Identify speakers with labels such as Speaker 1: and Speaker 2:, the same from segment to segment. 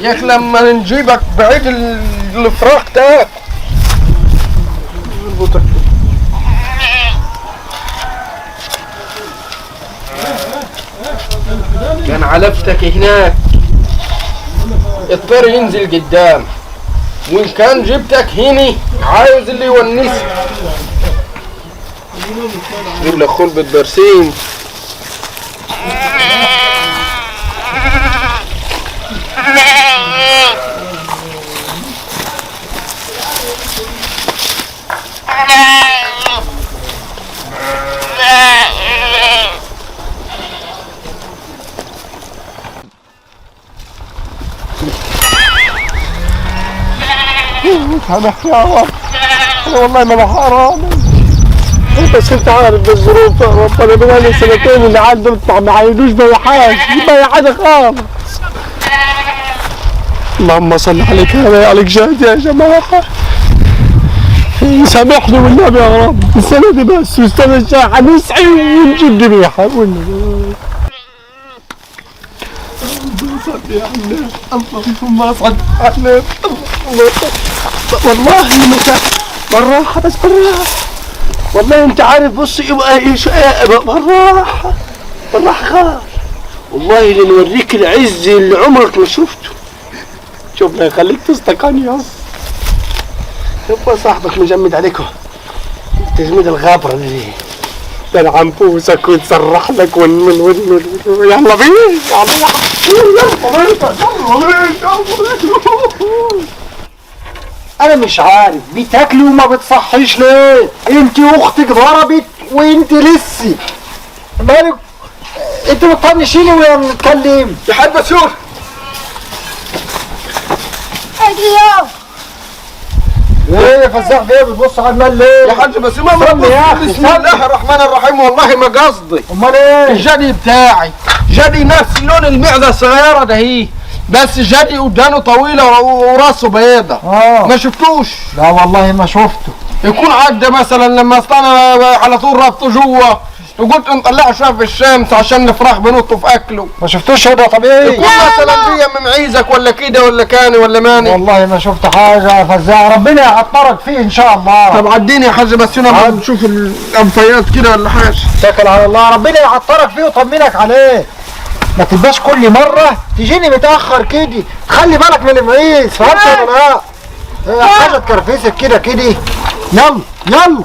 Speaker 1: يا اخي لما نجيبك بعيد الفراق تاك كان علفتك هناك الطير ينزل قدام، وإن كان جبتك هني عايز اللي يونسك. جيب لك خلبة برسيم. سامحني يا رب، انا والله ما انا حرام، بس انت عارف بالظروف يا رب. انا بقالي سنتين اللي عندي بيطلع ما عينوش بيحاج حاجه خالص. اللهم صل عليك عليك جهد يا جماعه. سامحني والنبي يا رب، السنه دي بس والسنه الجايه حنسعي ونجيب ذبيحه والنبي. اللهم اصعد عليك. والله بالراحة بس بالراحة. والله انت عارف بص يبقى ايش بالراحة بالراحة خالص. والله لنوريك العز اللي عمرك ما شفته. شوف لا يخليك تستقاني يا يبقى صاحبك مجمد عليكم تجميد الغابرة دي. ده انا عنبوسك ونسرح لك ون يلا بينا يلا انا مش عارف بتاكلي وما بتصحيش ليه؟ انت اختك ضربت وانت لسه مالك؟ انت بتطنشيني ولا بنتكلم؟ يا حاج بسيور
Speaker 2: ايوه
Speaker 1: ايه يا فزاع ايه بتبص على المال ليه؟ يا حاج بسيور بسم الله الرحمن الرحيم والله ما قصدي. امال ايه؟ الجدي بتاعي جدي نفس لون المعده الصغيره ده هي، بس جدي ودانه طويله وراسه بيضه. ما شفتوش؟
Speaker 2: لا والله ما شفته.
Speaker 1: يكون عدى مثلا لما اصطنع على طول ربطه جوه وقلت نطلعه شويه في الشمس عشان الفراخ بنطوا في اكله.
Speaker 2: ما شفتوش هذا طبيعي؟
Speaker 1: يكون مثلا بيا ممعيزك ولا كده ولا كاني ولا ماني.
Speaker 2: والله ما شفت حاجه يا فزاع، ربنا يعطرك فيه ان شاء الله.
Speaker 1: طب عديني يا حاج بس هنا نشوف الانفيات كده ولا حاجه.
Speaker 2: اتكل على الله، ربنا يعطرك فيه ويطمنك عليه. ما تبقاش كل مره تجيني متاخر كده، خلي بالك من المعيز، فهمت ولا لا؟ حاجه تكرفسك كده كده. يلا يلا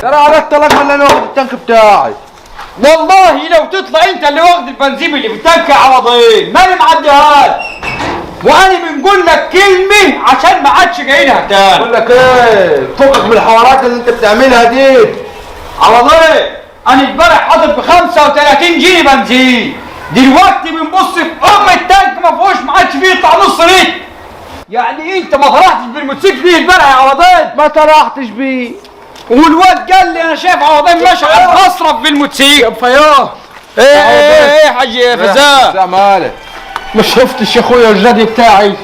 Speaker 1: ترى عرفت لك ولا انا واخد التانك بتاعي.
Speaker 3: والله لو تطلع انت اللي واخد البنزين اللي في التانك يا عوضين ماني معديها. وانا بنقول لك كلمه عشان ما عادش جايلها تاني.
Speaker 1: بقول لك ايه فكك من الحوارات اللي انت بتعملها دي.
Speaker 3: عوضين انا امبارح حاطط ب 35 جنيه بنزين، دلوقتي بنبص في التانك ما فيهوش، ما عادش فيه يطلع نص لتر. يعني انت ما طلعتش بالموتوسيكل فيه امبارح يا عوضين؟
Speaker 1: ما طلعتش بيه.
Speaker 3: والواد قال لي انا شايف عوضين ماشي على المصرف بالموتوسيكل.
Speaker 1: يا فياض
Speaker 3: ايه يا حاج فزاع
Speaker 1: مالك؟ ما شفتش يا اخويا الجدي بتاعي؟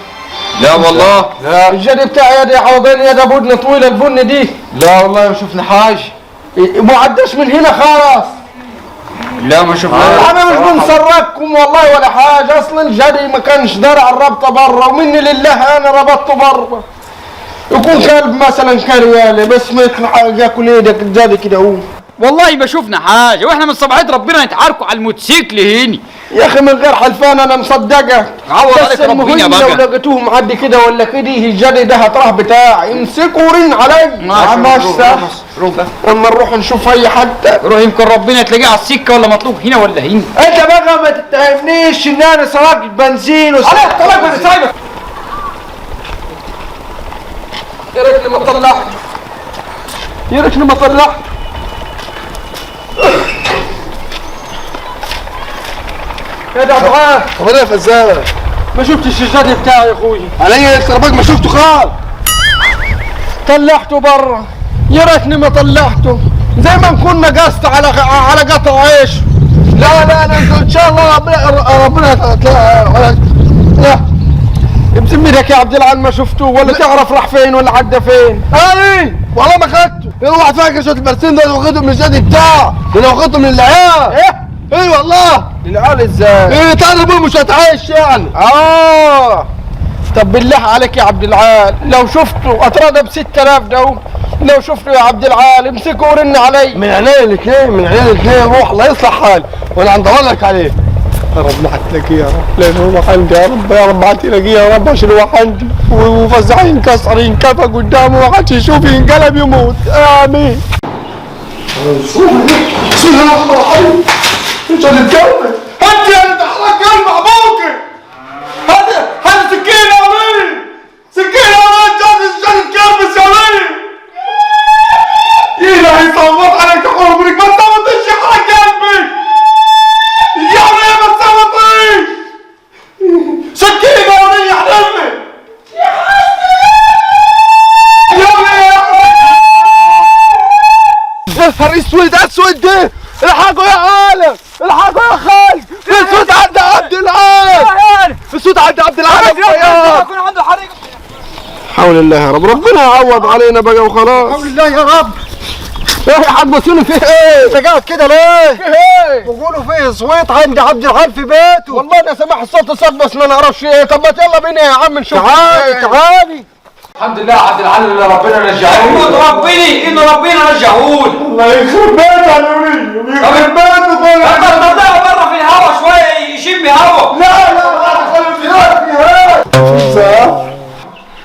Speaker 3: لا والله
Speaker 1: لا الجدي بتاعي يا دي عوضين يا ده بودن طويله البن دي. لا والله ما شفنا حاجه، ما عداش من هنا خلاص.
Speaker 3: لا ما شفناش.
Speaker 1: انا مش بنسرقكم والله ولا حاجه، اصلا الجدي ما كانش دارع الربطه بره، ومني لله انا ربطته بره. يكون كلب مثلا كريالي بس ما ياكل ايدك الجدي كده هو.
Speaker 3: والله ما شفنا حاجه، واحنا من صباحيه ربنا نتعاركوا على الموتوسيكل هنا
Speaker 1: يا اخي من غير حلفان انا مصدقك.
Speaker 3: عوض عليك ربنا بقى.
Speaker 1: لو لقيتوه معدي كده ولا كده الجدي ده هتروح بتاعي، امسكه ورن علي.
Speaker 3: ماشي روح
Speaker 1: اما نروح نشوف اي حد.
Speaker 3: روح يمكن ربنا تلاقيه على السكه ولا مطلوب هنا ولا هنا.
Speaker 1: انت بقى ما تتهمنيش ان انا سرقت البنزين
Speaker 3: انا طلعت وانا سايبك.
Speaker 1: يا ريتني ما طلعت، يا ريتني ما طلعت. يا ده ابعاد طب انا يا فزاع ما شفتش الجدي بتاعي يا اخوي. عليا السرباج ما شفته خالص. طلعته بره، يا ريتني ما طلعته، زي ما نكون نقصت على قطع عيش. لا انا ان شاء الله ربنا لا بذمتك يا عبد العال ما شفتوه ولا تعرف راح فين ولا عدى فين؟ اي والله ما خدته. اوعى فاكر شويه البرسيم ده واخدهم من الجدي بتاعه، ده انا واخدهم من العيال. ايه؟ اي والله. للعيال ازاي؟
Speaker 2: ايه تاني ابوي مش هتعيش يعني؟
Speaker 1: طب بالله عليك يا عبد العال، لو شفته اتراضى ب 6000 ده، لو شفته يا عبد العال امسكه ورن علي.
Speaker 2: من عينيا الاثنين، من عينيا الاثنين، روح الله يصلح حالي وانا عند لك عليه.
Speaker 1: يا رب هتلاقيه يا رب، لان هو عندي يا رب، يا رب هتلاقيه يا رب، عشان هو عندي وفزع ينكسر ينكفى قدامه ومحدش يشوف ينقلب يموت. امين.
Speaker 2: بسم الله الرحمن الرحيم. انت هتتكلم؟ انت اللي تحرك قلب ابوك. هذا سكينه يا وليد، سكينه يا وليد، انت هتتكلم يا وليد. ايه اللي هيصوت عليك تقول ابنك ما تصوتش يحرق قلبي يا وليد، ما تصوتيش. سكينه يا وليد يا حلمي يا وليد. يا نهار اسود اسود ده، الحقوا يا عالم، الحقوا يا خالد، الصوت عند عبد العال، الصوت عند عبد العال.
Speaker 3: يكون عنده حريق.
Speaker 1: حول الله يا رب، ربنا يعوض علينا بقى وخلاص.
Speaker 2: حول الله يا رب.
Speaker 1: ايه يا حاج بسوني فيه ايه؟
Speaker 2: انت قاعد كده ليه؟
Speaker 1: فيه ايه؟
Speaker 2: بيقولوا فيه صويت عند عبد العال في بيته.
Speaker 1: والله انا سامع الصوت بس ما نعرفش ايه. طب ما يلا بينا يا عم نشوف.
Speaker 2: تعالي تعالي.
Speaker 3: الحمد لله عبد العال اللي ربنا رجعه. احمد ربنا ان ربنا رجعهولي.
Speaker 2: الله يخرب بيتك يا وليد، يخرب بيتك.
Speaker 3: لما نطلع بره في الهواء شويه يشم هواء.
Speaker 2: لا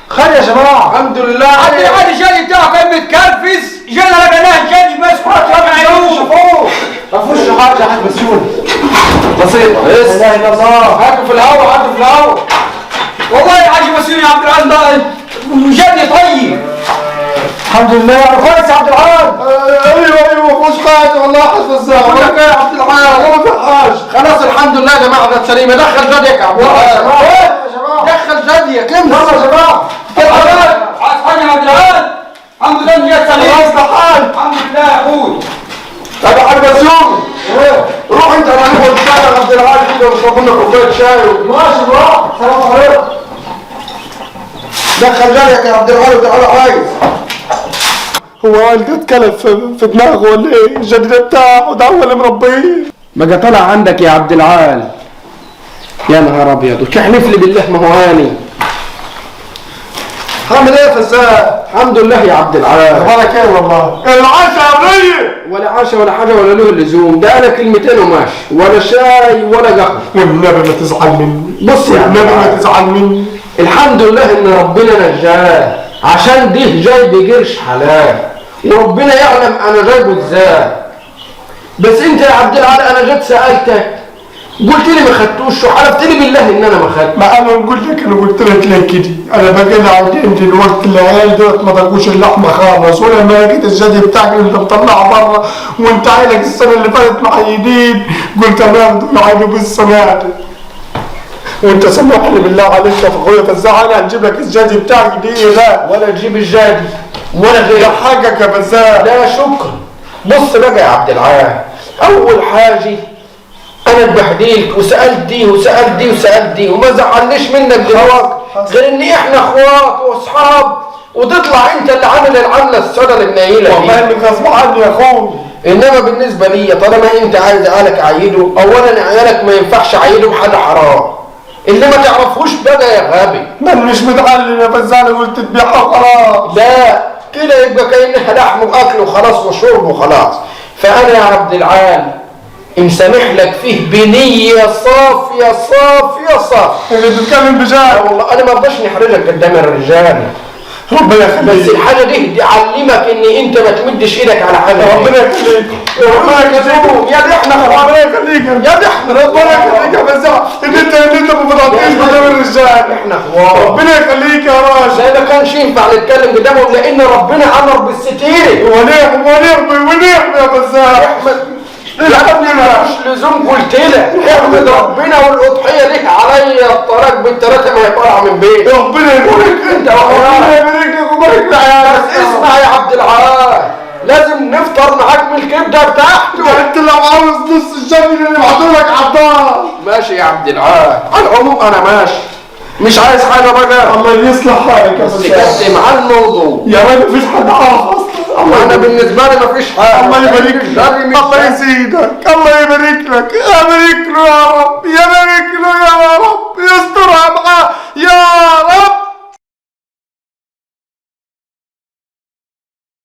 Speaker 2: خير يا جماعه.
Speaker 1: الحمد لله.
Speaker 3: عبد العال الجاني بتاعه كان متكرفس، جينا لقيناه الجاني ماسك رقم عينوه.
Speaker 2: ما فيهوش حاجه يا حاج بسيوني،
Speaker 1: بسيطة.
Speaker 2: لا اله الا الله.
Speaker 1: هاتوا في الهوا، هاتوا في الهوا.
Speaker 3: والله يا حاج مسيوني عبد العال ده جاني طيب.
Speaker 2: الحمد لله انا كويس يا عبد العال.
Speaker 1: ايوه مش حاجة والله. حسب الساعة. بقول لك ايه يا عبد العال، والله ما في حاجة. خلاص الحمد لله يا جماعة، ده سليمة. دخل جديك يا عبد العال. دخل جديك انت.
Speaker 2: يلا يا جماعه.
Speaker 3: عايز حاجه يا عبد العال؟ الحمد لله ان جت سليم.
Speaker 1: خلاص تعال.
Speaker 3: الحمد لله يا اخوي.
Speaker 1: طب يا حاج بسيوني، روح انت انا هنقعد نشتغل يا عبد العال كده ونشرب لنا كوباية شاي.
Speaker 2: ماشي بقى. السلام عليكم.
Speaker 1: دخل جديك يا عبد العال وتعالى عايز. هو والده اتكلف في دماغه ولا ايه؟ الجديد بتاعه ده هو اللي مربيه. بقى طلع عندك يا عبد العال. يا نهار ابيض، وتحلف لي بالله ما هو هاني.
Speaker 2: عامل ايه يا فزاع؟
Speaker 1: الحمد لله يا عبد العال.
Speaker 2: اخبارك ايه والله؟
Speaker 1: العشاء يا وليه؟ ولا عشاء ولا حاجه ولا له اللزوم، ده انا كلمتين وماشي، ولا شاي ولا قهوه.
Speaker 2: والنبي ما تزعل مني.
Speaker 1: بص يا عبد
Speaker 2: والنبي ما
Speaker 1: العال،
Speaker 2: تزعل مني.
Speaker 1: الحمد لله ان ربنا نجاه، عشان ده جاي بقرش حلال، وربنا يعلم انا جايبه ازاي. بس انت يا عبد العال انا جيت سالتك قلت لي ما خدتوش، وحلفت لي بالله ان انا ما خدت.
Speaker 2: ما انا قلت لك، انا قلت لك ليه كده؟ انا بقى قاعدين دلوقتي العيال دول ما ضاقوش اللحمه خالص، ولما لقيت الجدي بتاعك اللي انت مطلعه بره وانت عيلك السنه اللي فاتت معيدين، قلت انا اخده يعينوا بالسنه دي. وانت سامحني بالله عليك يا اخويا فزاع، انا هنجيب لك الجدي بتاعك دي لا
Speaker 1: ولا تجيب الجدي ولا غير.
Speaker 2: ده حقك يا فزاع.
Speaker 1: لا شكرا. بص بقى يا عبد العال، اول حاجه انا اتبهدلت وسالت دي وسالت دي وسالت دي وما زعلنيش منك دلوقتي غير ان احنا اخوات واصحاب، وتطلع انت اللي عامل العمله السوداء المنيله
Speaker 2: والله
Speaker 1: دي.
Speaker 2: انك غصب عني يا اخوي.
Speaker 1: انما بالنسبه لي طالما انت عايز عيالك عيده، اولا عيالك ما ينفعش عيدهم حاجه حرام، اللي ما تعرفوش بقى يا غبي.
Speaker 2: ما انا مش متعلم يا فزاع، انا قلت تبيعها وخلاص.
Speaker 1: لا كده يبقى كأنها لحم واكل وخلاص وشرب وخلاص. فانا يا عبد العال مسامح لك فيه بنية صافية صافية صافية.
Speaker 2: اللي بتتكلم بجد.
Speaker 1: والله انا ما رضاش نحرجك قدام الرجال،
Speaker 2: ربنا يخليك.
Speaker 1: بس الحاجة دي علمك ان انت ما تمدش ايدك على حاجة.
Speaker 2: ربنا يخليك. ربنا يخليك.
Speaker 1: يا دي احنا
Speaker 2: ربنا يخليك.
Speaker 1: يا دي احنا
Speaker 2: ربنا يخليك يا فزاع، ان انت ما بتعطيش قدام الرجال.
Speaker 1: احنا اخوات.
Speaker 2: ربنا يخليك يا راجل.
Speaker 1: زي ما كانش ينفع نتكلم قدامهم لان ربنا امر بالستير.
Speaker 2: ونعم يا فزاع.
Speaker 1: يا ابني ملوش لزوم، قلت لك احمد ربنا والاضحيه ليك عليا الطلاق بالثلاثه ما يطلع من بيت.
Speaker 2: ربنا يبارك
Speaker 1: انت
Speaker 2: ربنا يبارك لك ويبارك لعيالك.
Speaker 1: بس اسمع يا عبد العال، لازم نفطر معاك من الكبده بتاعته.
Speaker 2: انت لو عاوز نص الجبل اللي بعتهولك عطار.
Speaker 1: ماشي يا عبد العال، على العموم انا ماشي، مش عايز حاجه بقى.
Speaker 2: الله يصلح حالك يا
Speaker 1: بس
Speaker 2: فزاع.
Speaker 1: قدم على الموضوع.
Speaker 2: يا راجل مفيش حد عارف اصلا.
Speaker 1: انا بالنسبه لي مفيش حاجه.
Speaker 2: الله يبارك لك. الله يزيدك. الله يبارك لك. يبارك
Speaker 3: يا